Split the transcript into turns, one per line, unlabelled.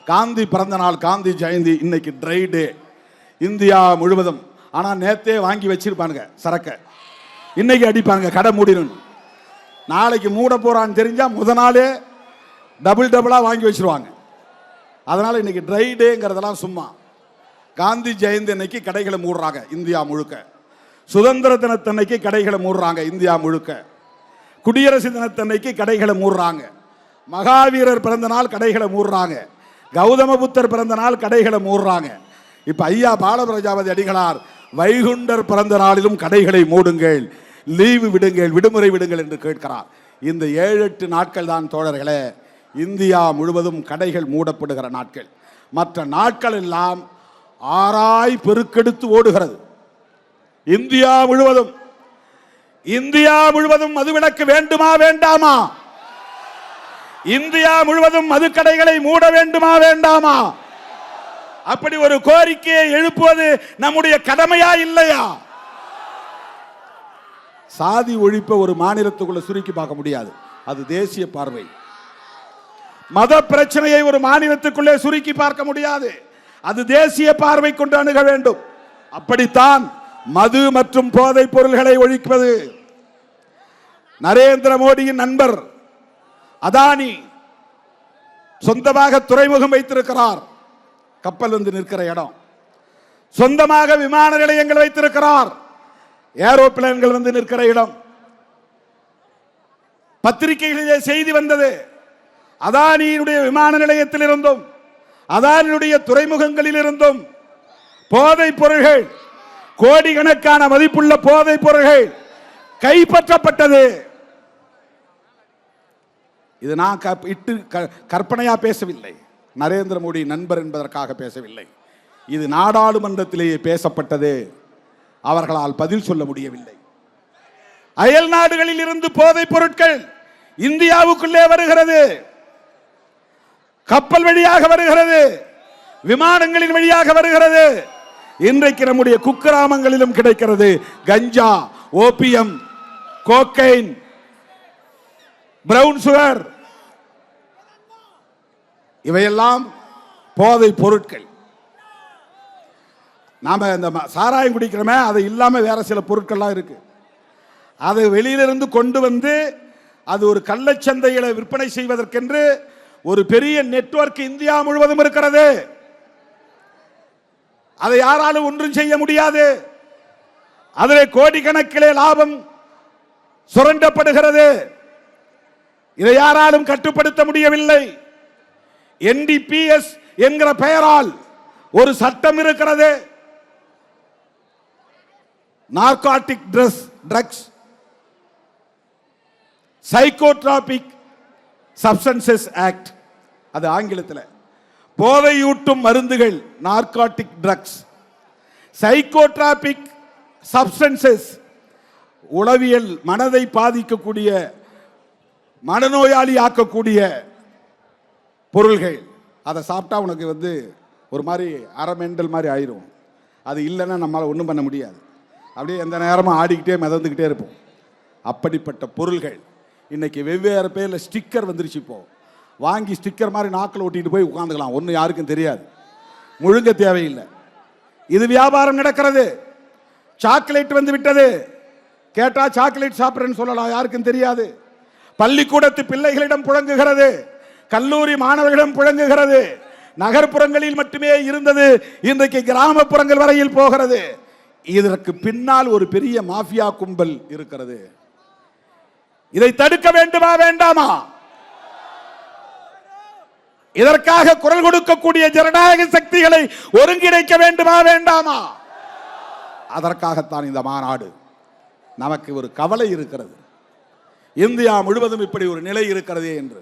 காந்தி பிறந்த நாள், காந்தி ஜெயந்தி, இன்னைக்கு ட்ரை டே இந்தியா முழுவதும். ஆனால் நேத்தே வாங்கி வச்சிருப்பானுங்க சரக்க, இன்னைக்கு அடிப்பாங்க கடை மூடிடும். நாளைக்கு மூட போறான்னு தெரிஞ்சா முத நாளே டபுளா வாங்கி வச்சிருவாங்க. அதனால இன்னைக்கு ட்ரை டேங்கிறதெல்லாம் சும்மா. காந்தி ஜெயந்தி அன்னைக்கு கடைகளை மூடுறாங்க இந்தியா முழுக்க. சுதந்திர தினத்தன்னைக்கு கடைகளை மூடுறாங்க இந்தியா முழுக்க. குடியரசு தினத்தன்னைக்கு கடைகளை மூடுறாங்க. மகாவீரர் பிறந்த நாள் கடைகளை மூடுறாங்க. கௌதம புத்தர் பிறந்த நாள் கடைகளை மூடுறாங்க. இப்ப ஐயா பாலபிரஜாபதி அடிகளார் வைகுண்டர் பிறந்த நாளிலும் கடைகளை மூடுங்கள், லீவு விடுங்கள், விடுமுறை விடுங்கள் என்று கேட்கிறார். இந்த 7-8 நாட்கள் தான் தோழர்களே இந்தியா முழுவதும் கடைகள் மூடப்படுகிற நாட்கள். மற்ற நாட்கள் எல்லாம் ஆராய் பெருக்கெடுத்து ஓடுகிறது. இந்தியா முழுவதும் மதுவிலக்கு வேண்டுமா வேண்டாமா? இந்தியா முழுவதும் மதுக்கடைகளை மூட வேண்டுமா வேண்டாமா? அப்படி ஒரு கோரிக்கையை எழுப்புவது நம்முடைய கடமையா இல்லையா? சாதி ஒழிப்ப ஒரு மாநிலத்துக்குள்ள சுருக்கி பார்க்க முடியாது, அது தேசிய பார்வை. மத பிரச்சனையை ஒரு மாநிலத்துக்குள்ளே சுருக்கி பார்க்க முடியாது, அது தேசிய பார்வை கொண்டு அணுக வேண்டும். அப்படித்தான் மது மற்றும் போதைப் பொருள்களை ஒழிப்பது. நரேந்திர மோடியின் நண்பர் அதானி சொந்தமாக துறைமுகம் வைத்திருக்கிறார், கப்பல் வந்து நிற்கிற இடம். சொந்தமாக விமான நிலையங்கள் வைத்திருக்கிறார், ஏரோப்ளேன்கள் வந்து நிற்கிற இடம். பத்திரிகைகளிலே செய்தி வந்தது, அதானியுடைய விமான நிலையத்தில் இருந்தும் அதானியுடைய துறைமுகங்களில் இருந்தும் போதைப் பொருள்கள், கோடிக்கணக்கான மதிப்புள்ள போதைப் பொருள்கள் கைப்பற்றப்பட்டது. இது நான் கற்பனையா பேசவில்லை, நரேந்திர மோடி நண்பர் என்பதற்காக பேசவில்லை. இது நாடாளுமன்றத்திலேயே பேசப்பட்டது, அவர்களால் பதில் சொல்ல முடியவில்லை. அயல் நாடுகளில் இருந்து போதைப் பொருட்கள் இந்தியாவுக்குள்ளே வருகிறது, கப்பல் வழியாக வருகிறது, விமானங்களின் வழியாக வருகிறது. இன்றைக்கு நம்முடைய குக்கிராமங்களிலும் கிடைக்கிறது. கஞ்சா, ஓபியம், கோக்கைன், பிரவுன் சுகர், இவையெல்லாம் போதை பொருட்கள். நாம இந்த சாராயம் குடிக்கிறோமே, அது இல்லாம வேற சில பொருட்கள்லாம் இருக்கு. அதை வெளியிலிருந்து கொண்டு வந்து அது ஒரு கள்ளச்சந்தைகளை விற்பனை செய்வதற்கென்று ஒரு பெரிய நெட்வொர்க் இந்தியா முழுவதும் இருக்கிறது. அதை யாராலும் ஒன்றும் செய்ய முடியாது. அதில் கோடிக்கணக்கிலே லாபம் சுரண்டப்படுகிறது. இதை யாராலும் கட்டுப்படுத்த முடியவில்லை. NDPS என்கிற பெயரால் ஒரு சட்டம் இருக்கிறது, narcotic drugs psychotropic substances act, அது ஆங்கிலத்தில். போதையூட்டும் மருந்துகள், நார்காட்டிக் ட்ரக்ஸ், சைக்கோட்ராபிக் சப்ஸ்டன்சஸ், உளவியல் மனதை பாதிக்கக்கூடிய, மனநோயாளி ஆக்கக்கூடிய பொருள்கள். அதை சாப்பிட்டா உனக்கு வந்து ஒரு மாதிரி அரைமெண்டல் மாதிரி ஆயிரும். அது இல்லைன்னா நம்மளால் ஒன்றும் பண்ண முடியாது, அப்படியே எந்த நேரமும் ஆடிக்கிட்டே மிதந்துக்கிட்டே இருப்போம். அப்படிப்பட்ட பொருள்கள் இன்னைக்கு வெவ்வேறு பேரில் ஸ்டிக்கர் வந்துருச்சு. இப்போ வாங்கி ஸ்டிக்கர் மாதிரி நாக்கில் ஒட்டிட்டு போய் உட்காந்துக்கலாம், ஒன்றும் யாருக்கும் தெரியாது, முழுங்க தேவையில்லை. இது வியாபாரம் நடக்கிறது. சாக்லேட் வந்து விட்டது, கேட்டா சாக்லேட் சாப்பிட்றேன்னு சொல்லலாம், யாருக்கும் தெரியாது. பள்ளிக்கூடத்து பிள்ளைகளிடம் புழங்குகிறது, கல்லூரி மாணவர்களிடம் புழங்குகிறது. நகர்ப்புறங்களில் மட்டுமே இருந்தது, இன்றைக்கு கிராமப்புறங்கள் வரையில் போகிறது. இதற்கு பின்னால் ஒரு பெரிய மாஃபியா கும்பல் இருக்கிறது. இதை தடுக்க வேண்டுமா வேண்டாமா? இதற்காக குரல் கொடுக்கக்கூடிய ஜனநாயக சக்திகளை ஒருங்கிணைக்க வேண்டுமா வேண்டாமா? அதற்காகத்தான் இந்த மாநாடு. நமக்கு ஒரு கவலை இருக்கிறது, இந்தியா முழுவதும் இப்படி ஒரு நிலை இருக்கிறதே என்று.